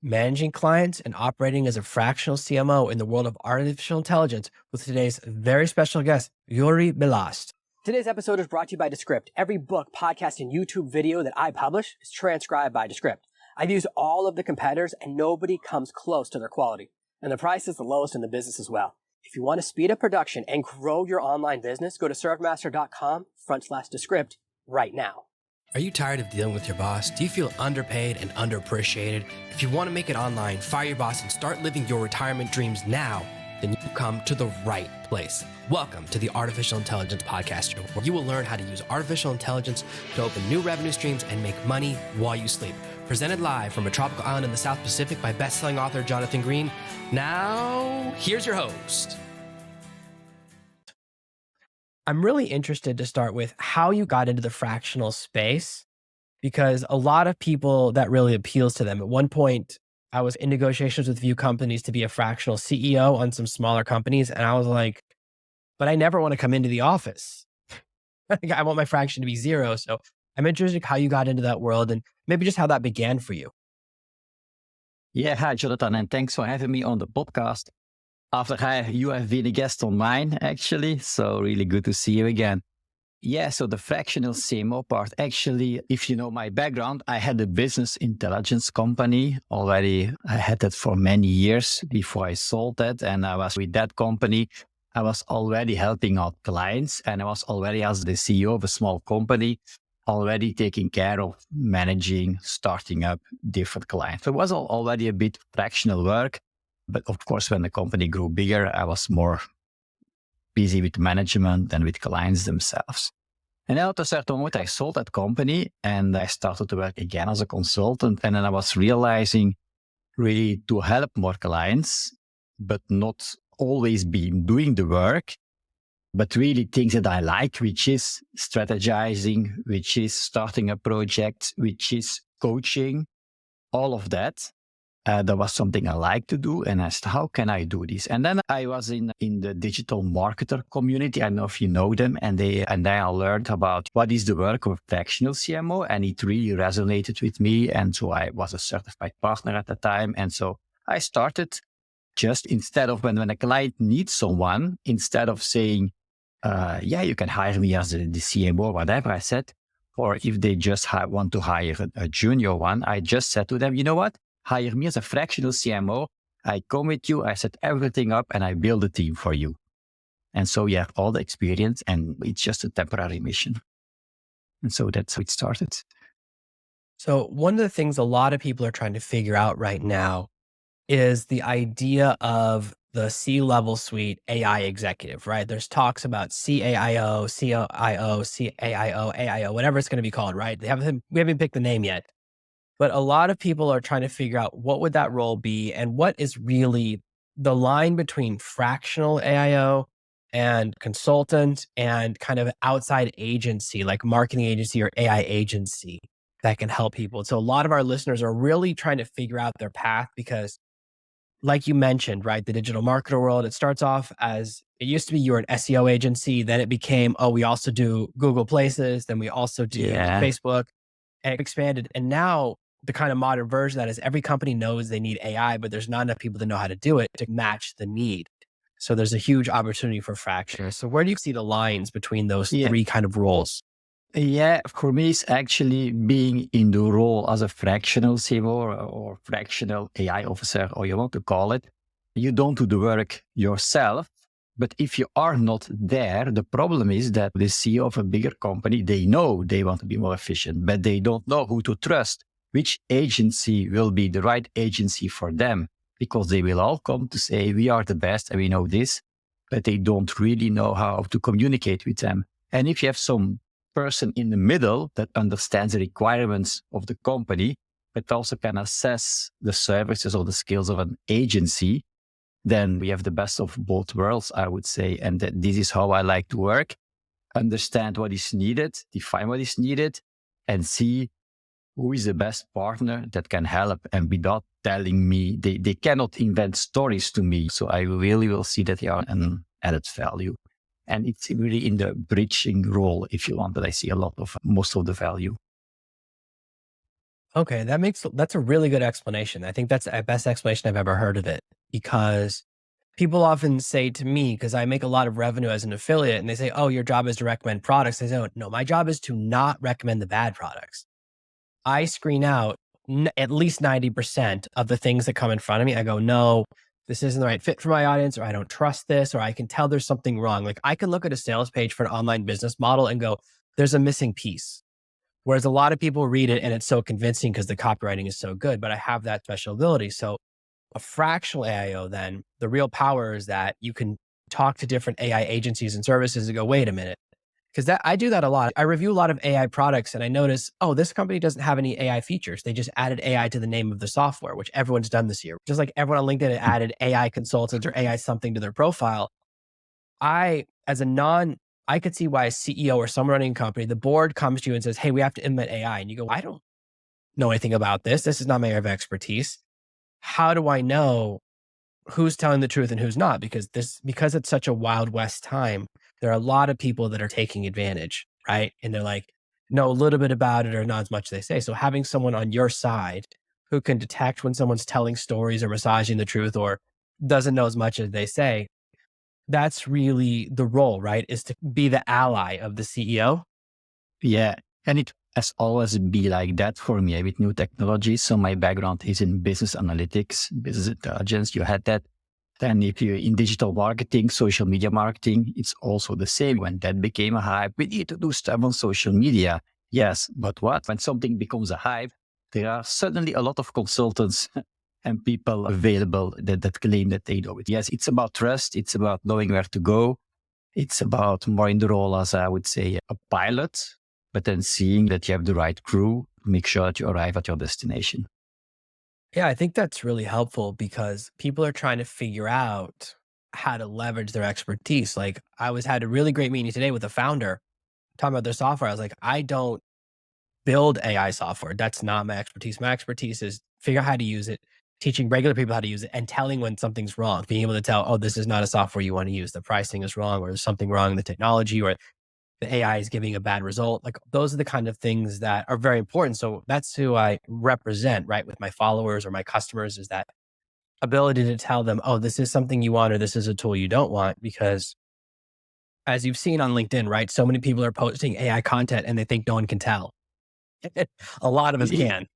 managing clients and operating as a fractional CMO in the world of artificial intelligence with today's very special guest, Joeri Billast. Today's episode is brought to you by Descript. Every book, podcast, and YouTube video that I publish is transcribed by Descript. I've used all of the competitors and nobody comes close to their quality. And the price is the lowest in the business as well. If you want to speed up production and grow your online business, go to servemaster.com/Descript right now. Are you tired of dealing with your boss? Do you feel underpaid and underappreciated? If you want to make it online, fire your boss, and start living your retirement dreams now, then you come to the right place. Welcome to the Artificial Intelligence Podcast Show, where you will learn how to use artificial intelligence to open new revenue streams and make money while you sleep. Presented live from a tropical island in the South Pacific by best-selling author Jonathan Green. Now, here's your host. I'm really interested to start with how you got into the fractional space, because a lot of people that really appeals to them. At one point, I was in negotiations with a few companies to be a fractional CEO on some smaller companies. And I was like, but I never want to come into the office. I want my fraction to be zero. So I'm interested in how you got into that world and maybe just how that began for you. Yeah, hi, Jonathan, and thanks for having me on the podcast. You have been a guest on mine, actually, so really good to see you again. Yeah, so the fractional CMO part, actually, if you know my background, I had a business intelligence company already. I had that for many years before I sold that, and I was with that company. I was already helping out clients, and I was already, as the CEO of a small company, already taking care of managing, starting up different clients. So it was already a bit fractional work. But of course, when the company grew bigger, I was more busy with management than with clients themselves. And then at a certain moment, I sold that company and I started to work again as a consultant. And then I was realizing really to help more clients, but not always be doing the work, but really things that I like, which is strategizing, which is starting a project, which is coaching, all of that. That was something I like to do. And I asked, how can I do this? And then I was in the digital marketer community. I don't know if you know them. And then I learned about what is the work of a fractional CMO. And it really resonated with me. And so I was a certified partner at the time. And so I started just instead of when a client needs someone, instead of saying, you can hire me as the CMO or whatever, I said, or if they just want to hire a junior one, I just said to them, you know what? Hire me as a fractional CMO. I come with you, I set everything up, and I build a team for you. And so you have all the experience, and it's just a temporary mission. And so that's how it started. So one of the things a lot of people are trying to figure out right now is the idea of the C-level suite AI executive, right? There's talks about CAIO, COIO, CAIO, AIO, whatever it's going to be called, right? We haven't picked the name yet. But a lot of people are trying to figure out what would that role be and what is really the line between fractional AIO and consultant and kind of outside agency, like marketing agency or AI agency that can help people. So a lot of our listeners are really trying to figure out their path because, like you mentioned, right, the digital marketer world, it starts off as, it used to be you were an SEO agency, then it became, we also do Google Places, then we also do Facebook, and it expanded. And now the kind of modern version of that is every company knows they need AI, but there's not enough people that know how to do it to match the need. So there's a huge opportunity for fractional. So where do you see the lines between those three kind of roles? Yeah, for me, it's actually being in the role as a fractional CMO or fractional AI officer, or you want to call it. You don't do the work yourself, but if you are not there, the problem is that the CEO of a bigger company, they know they want to be more efficient, but they don't know who to trust. Which agency will be the right agency for them? Because they will all come to say, we are the best and we know this, but they don't really know how to communicate with them. And if you have some person in the middle that understands the requirements of the company, but also can assess the services or the skills of an agency, then we have the best of both worlds, I would say. And this is how I like to work. Understand what is needed, define what is needed, and see who is the best partner that can help, and without telling me, they cannot invent stories to me. So I really will see that they are an added value. And it's really in the bridging role, if you want, that I see most of the value. Okay, that's a really good explanation. I think that's the best explanation I've ever heard of it because people often say to me, because I make a lot of revenue as an affiliate, and they say, "Oh, your job is to recommend products." I say, "Oh, no, my job is to not recommend the bad products." I screen out at least 90% of the things that come in front of me. I go, "No, this isn't the right fit for my audience," or "I don't trust this," or "I can tell there's something wrong." Like I can look at a sales page for an online business model and go, "There's a missing piece." Whereas a lot of people read it and it's so convincing because the copywriting is so good, but I have that special ability. So a fractional AIO, then the real power is that you can talk to different AI agencies and services and go, wait a minute. Because that I do that a lot. I review a lot of AI products and I notice, oh, this company doesn't have any AI features. They just added AI to the name of the software, which everyone's done this year. Just like everyone on LinkedIn added AI consultants or AI something to their profile. I, as a non, I could see why a CEO or someone running a company, the board comes to you and says, hey, we have to implement AI. And you go, I don't know anything about this. This is not my area of expertise. How do I know who's telling the truth and who's not? Because it's such a wild west time, there are a lot of people that are taking advantage, right? And they're like, know a little bit about it or not as much as they say. So having someone on your side who can detect when someone's telling stories or massaging the truth or doesn't know as much as they say, that's really the role, right? Is to be the ally of the CEO. Yeah. And it has always been like that for me with new technology. So my background is in business analytics, business intelligence. You had that. Then if you're in digital marketing, social media marketing, it's also the same. When that became a hype, we need to do stuff on social media. Yes, but what? When something becomes a hype, there are suddenly a lot of consultants and people available that claim that they know it. Yes, it's about trust. It's about knowing where to go. It's about more in the role as, I would say, a pilot, but then seeing that you have the right crew, make sure that you arrive at your destination. Yeah, I think that's really helpful because people are trying to figure out how to leverage their expertise. Like I was had a really great meeting today with a founder talking about their software. I was like, I don't build AI software. That's not my expertise. My expertise is figure out how to use it, teaching regular people how to use it, and telling when something's wrong. Being able to tell, oh, this is not a software you want to use. The pricing is wrong, or there's something wrong in the technology, or the AI is giving a bad result. Like those are the kind of things that are very important. So that's who I represent, right? With my followers or my customers is that ability to tell them, oh, this is something you want or this is a tool you don't want. Because as you've seen on LinkedIn, right? So many people are posting AI content and they think no one can tell. A lot of us can.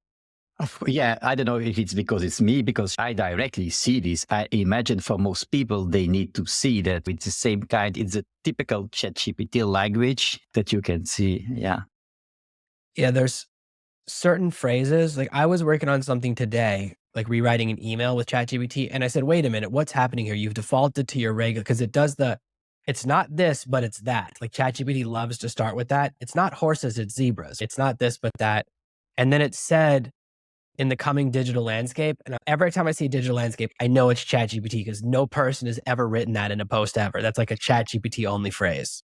Yeah, I don't know if it's because it's me, because I directly see this. I imagine for most people, they need to see that it's the same kind. It's a typical ChatGPT language that you can see. Yeah. Yeah, there's certain phrases. Like I was working on something today, like rewriting an email with ChatGPT, and I said, "Wait a minute, what's happening here? You've defaulted to your regular because it does the it's not this, but it's that." Like ChatGPT loves to start with that. It's not horses, it's zebras. It's not this, but that. And then it said in the coming digital landscape, and every time I see digital landscape, I know it's ChatGPT because no person has ever written that in a post ever. That's like a ChatGPT only phrase.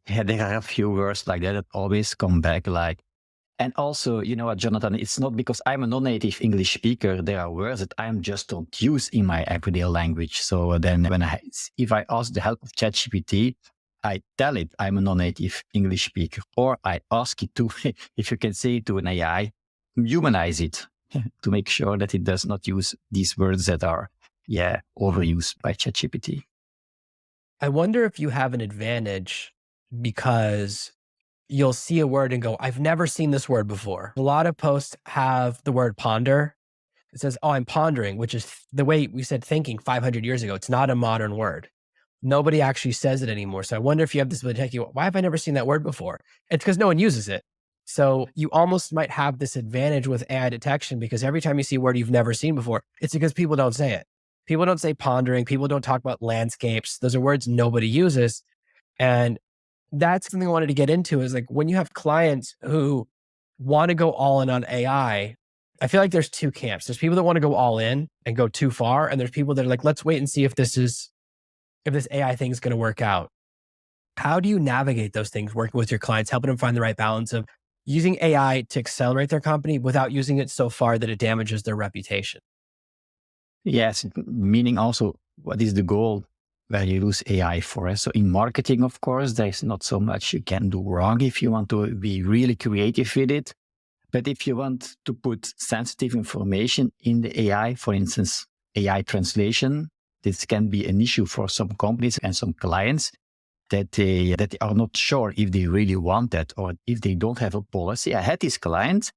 Yeah, there are a few words like that that always come back. Like, and also, you know what, Jonathan, it's not because I'm a non-native English speaker. There are words that I just don't use in my everyday language. So then if I ask the help of ChatGPT, I tell it I'm a non-native English speaker, or I ask it to, if you can say it to an AI, humanize it to make sure that it does not use these words that are, yeah, overused by ChatGPT. I wonder if you have an advantage because you'll see a word and go, I've never seen this word before. A lot of posts have the word ponder. It says, oh, I'm pondering, which is the way we said thinking 500 years ago. It's not a modern word. Nobody actually says it anymore. So I wonder if you have this ability to take you, why have I never seen that word before? It's because no one uses it. So you almost might have this advantage with AI detection because every time you see a word you've never seen before, it's because people don't say it. People don't say pondering. People don't talk about landscapes. Those are words nobody uses. And that's something I wanted to get into is like when you have clients who want to go all in on I feel like there's two camps. There's people that want to go all in and go too far. And there's people that are like, let's wait and see if this AI thing is going to work out. How do you navigate those things working with your clients, helping them find the right balance of using AI to accelerate their company without using it so far that it damages their reputation? Yes, meaning also what is the goal where you use AI for? So in marketing, of course, there's not so much you can do wrong if you want to be really creative with it. But if you want to put sensitive information in the AI, for instance, AI translation, this can be an issue for some companies and some clients that they are not sure if they really want that or if they don't have a policy. I had this client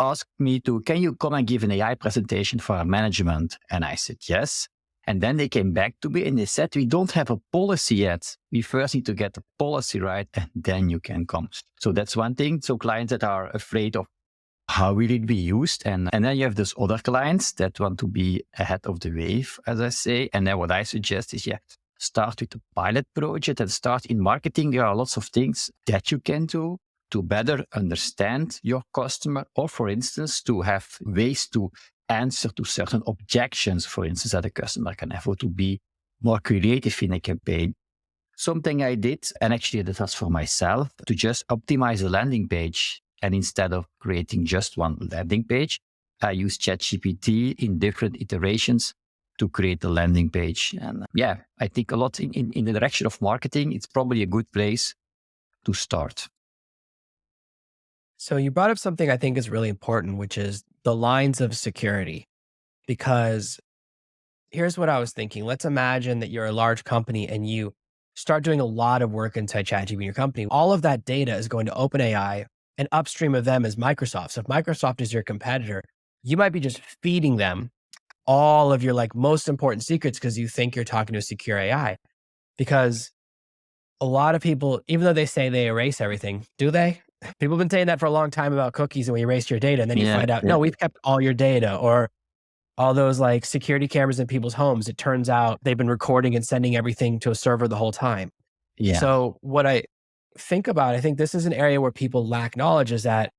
ask me can you come and give an AI presentation for our management? And I said, yes. And then they came back to me and they said, we don't have a policy yet. We first need to get the policy right and then you can come. So that's one thing. So clients that are afraid of how will it be used? And then you have those other clients that want to be ahead of the wave, as I say. And then what I suggest is, start with a pilot project and start in marketing. There are lots of things that you can do to better understand your customer, or for instance, to have ways to answer to certain objections, for instance, that a customer can have, or to be more creative in a campaign. Something I did, and actually that was for myself, to just optimize a landing page. And instead of creating just one landing page, I use ChatGPT in different iterations to create a landing page. And I think a lot in the direction of marketing, it's probably a good place to start. So you brought up something I think is really important, which is the lines of security. Because here's what I was thinking. Let's imagine that you're a large company and you start doing a lot of work inside ChatGPT in your company. All of that data is going to OpenAI, and upstream of them is Microsoft. So if Microsoft is your competitor, you might be just feeding them all of your most important secrets because you think you're talking to a secure AI. Because a lot of people, even though they say they erase everything, do they? People have been saying that for a long time about cookies, and we erase your data, and then you find out, no, we've kept all your data. Or all those security cameras in people's homes, it turns out they've been recording and sending everything to a server the whole time. Yeah. So what I think this is an area where people lack knowledge, is that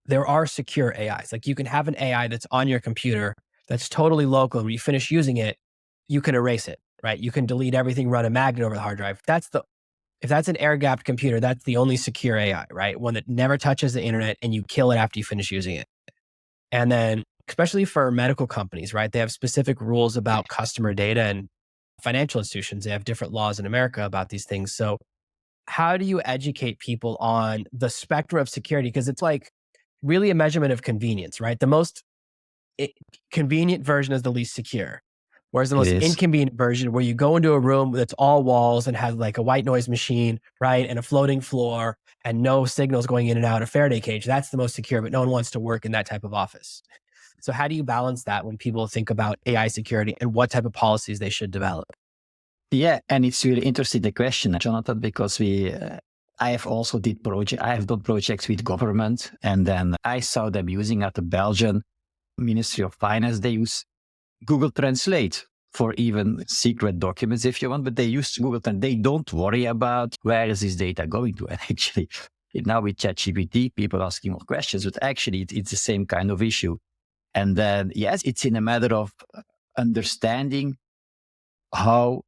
there are secure AIs. You can have an AI that's on your computer that's totally local. And when you finish using it, you can erase it, right? You can delete everything, run a magnet over the hard drive. If that's an air-gapped computer, that's the only secure AI, right? One that never touches the internet, and you kill it after you finish using it. And then, especially for medical companies, right? They have specific rules about customer data, and financial institutions, they have different laws in America about these things. So how do you educate people on the spectrum of security? Because it's really a measurement of convenience, right? The most convenient version is the least secure. Whereas the most inconvenient version, where you go into a room that's all walls and has a white noise machine, right? And a floating floor and no signals going in and out, a Faraday cage, that's the most secure, but no one wants to work in that type of office. So how do you balance that when people think about AI security and what type of policies they should develop? Yeah, and it's really interesting, the question, Jonathan, because I have done projects with government, and then I saw them using at the Belgian Ministry of Finance. They use Google Translate for even secret documents, if you want, but they use Google Translate. They don't worry about where is this data going to. And actually, now with ChatGPT, people asking more questions, but actually it's the same kind of issue. And then, yes, it's in a matter of understanding how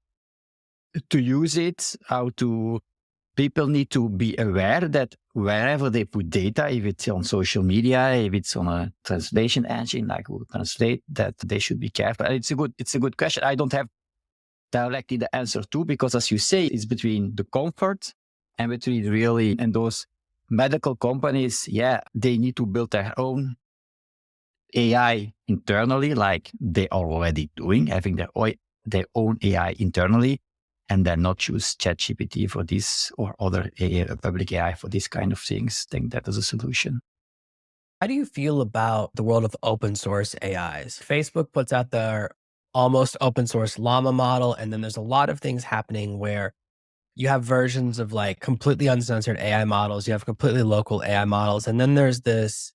to use it, people need to be aware that wherever they put data, if it's on social media, if it's on a translation engine like Google Translate, that they should be careful. And it's a good question. I don't have directly the answer to, because as you say, it's between the comfort and between really, and those medical companies, they need to build their own AI internally, like they are already doing, having their own AI internally, and then not choose ChatGPT for this or other public AI for these kind of things. I think that is a solution. How do you feel about the world of open source AIs? Facebook puts out their almost open source Llama model, and then there's a lot of things happening where you have versions of completely uncensored AI models, you have completely local AI models, and then there's this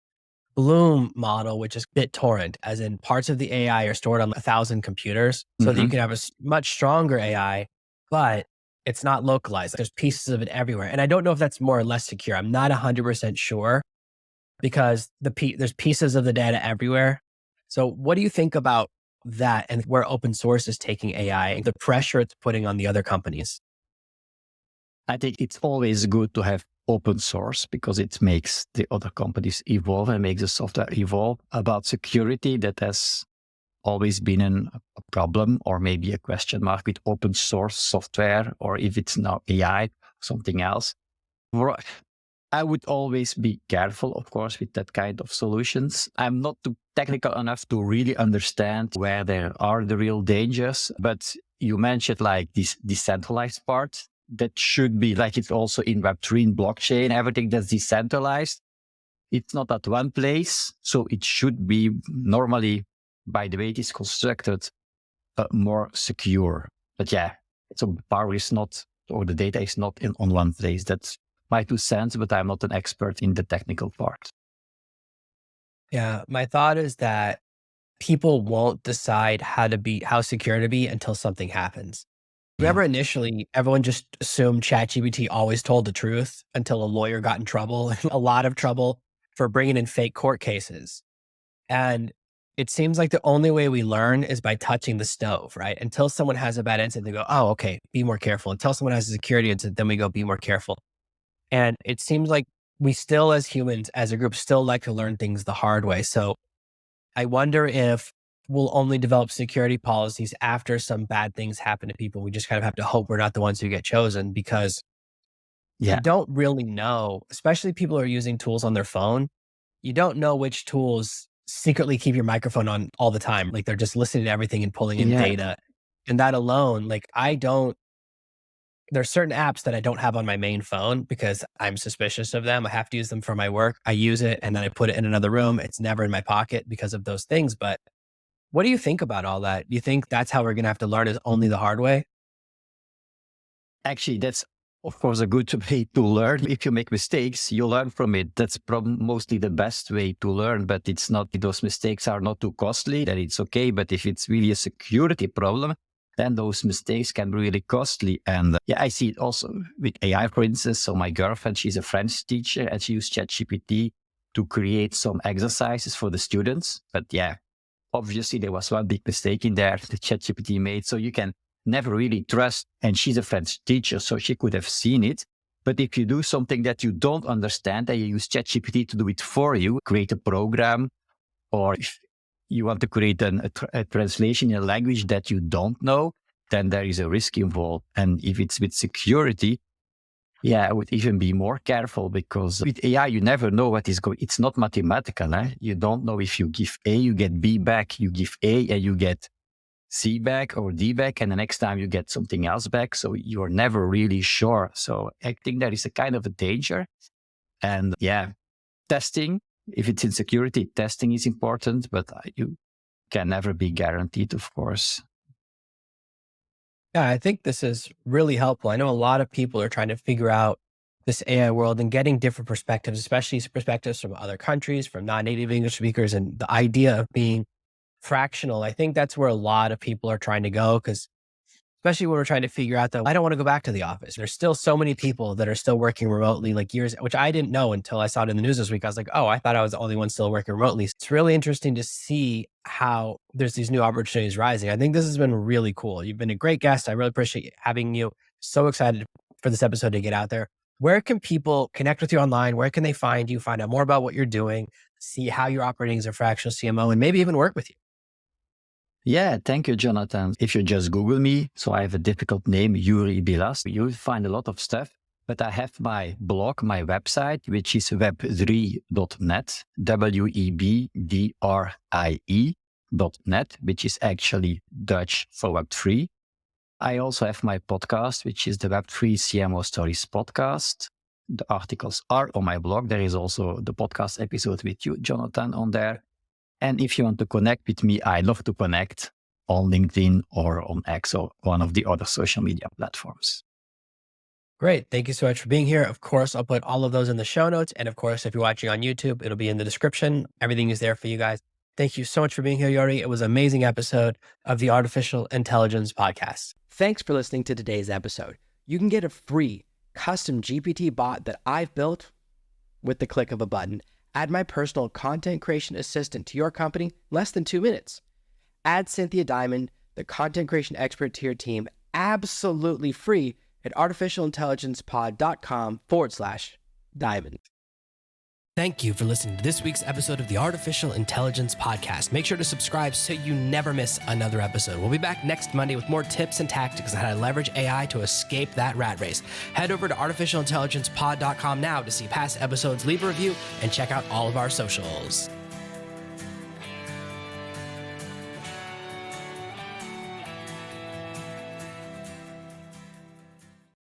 Bloom model, which is BitTorrent, as in parts of the AI are stored on 1,000 computers, so that you can have a much stronger AI, but it's not localized. There's pieces of it everywhere. And I don't know if that's more or less secure. I'm not 100% sure, because there's pieces of the data everywhere. So what do you think about that, and where open source is taking AI and the pressure it's putting on the other companies? I think it's always good to have open source because it makes the other companies evolve and makes the software evolve. About security, that has always been a problem, or maybe a question mark with open source software, or if it's now AI, something else. I would always be careful, of course, with that kind of solutions. I'm not too technical enough to really understand where there are the real dangers. But you mentioned like this decentralized part that should be like it's also in Web3 and blockchain, everything that's decentralized. It's not at one place. So it should be normally, by the way it is constructed, more secure. But yeah, so power is not, or the data is not on one place. That's my 2 cents, but I'm not an expert in the technical part. Yeah, my thought is that people won't decide how secure to be until something happens. Yeah. Remember initially, everyone just assumed ChatGPT always told the truth until a lawyer got in trouble, a lot of trouble for bringing in fake court cases. And it seems like the only way we learn is by touching the stove, right? Until someone has a bad incident, they go, oh, okay, be more careful. Until someone has a security incident, then we go, be more careful. And it seems like we still, as humans, as a group, still like to learn things the hard way. So I wonder if we'll only develop security policies after some bad things happen to people. We just kind of have to hope we're not the ones who get chosen because you Yeah. don't really know, especially people who are using tools on their phone. You don't know which tools secretly keep your microphone on all the time. Like they're just listening to everything and pulling in Yeah. data. And that alone, like I don't, there's certain apps that I don't have on my main phone because I'm suspicious of them. I have to use them for my work. I use it and then I put it in another room. It's never in my pocket because of those things. But what do you think about all that? Do you think that's how we're going to have to learn is only the hard way? Actually, that's of course a good way to learn. If you make mistakes, you learn from it. That's mostly the best way to learn, but it's not, those mistakes are not too costly, then it's okay. But if it's really a security problem, then those mistakes can be really costly. And yeah, I see it also with AI, for instance. So my girlfriend, she's a French teacher and she used ChatGPT to create some exercises for the students. But yeah, obviously there was one big mistake in there that ChatGPT made. So you can never really trust. And she's a French teacher, so she could have seen it. But if you do something that you don't understand and you use ChatGPT to do it for you, create a program, or if you want to create a translation in a language that you don't know, then there is a risk involved. And if it's with security, yeah, I would even be more careful because with AI, you never know what is going. It's not mathematical. Eh? You don't know if you give A, you get B back. You give A and you get C back or D back, and the next time you get something else back. So you're never really sure. So I think there is a kind of a danger. And yeah, testing, if it's in security, testing is important, but you can never be guaranteed, of course. Yeah, I think this is really helpful. I know a lot of people are trying to figure out this AI world and getting different perspectives, especially perspectives from other countries, from non-native English speakers, and the idea of being fractional. I think that's where a lot of people are trying to go because especially when we're trying to figure out that I don't want to go back to the office. There's still so many people that are still working remotely, like years, which I didn't know until I saw it in the news this week. I was like, oh, I thought I was the only one still working remotely. It's really interesting to see how there's these new opportunities rising. I think this has been really cool. You've been a great guest. I really appreciate having you. So excited for this episode to get out there. Where can people connect with you online? Where can they find you, find out more about what you're doing, see how you're operating as a fractional CMO, and maybe even work with you? Yeah, thank you, Jonathan. If you just Google me, so I have a difficult name, Joeri Billast, you'll find a lot of stuff. But I have my blog, my website, which is web3.net, WEBDRIE.net, which is actually Dutch for Web3. I also have my podcast, which is the Web3 CMO Stories podcast. The articles are on my blog. There is also the podcast episode with you, Jonathan, on there. And if you want to connect with me, I love to connect on LinkedIn or on X or one of the other social media platforms. Great. Thank you so much for being here. Of course, I'll put all of those in the show notes. And of course, if you're watching on YouTube, it'll be in the description. Everything is there for you guys. Thank you so much for being here, Yori. It was an amazing episode of the Artificial Intelligence Podcast. Thanks for listening to today's episode. You can get a free custom GPT bot that I've built with the click of a button. Add my personal content creation assistant to your company in less than 2 minutes. Add Cynthia Diamond, the content creation expert, to your team absolutely free at artificialintelligencepod.com/diamond. Thank you for listening to this week's episode of the Artificial Intelligence Podcast. Make sure to subscribe so you never miss another episode. We'll be back next Monday with more tips and tactics on how to leverage AI to escape that rat race. Head over to artificialintelligencepod.com now to see past episodes, leave a review, and check out all of our socials.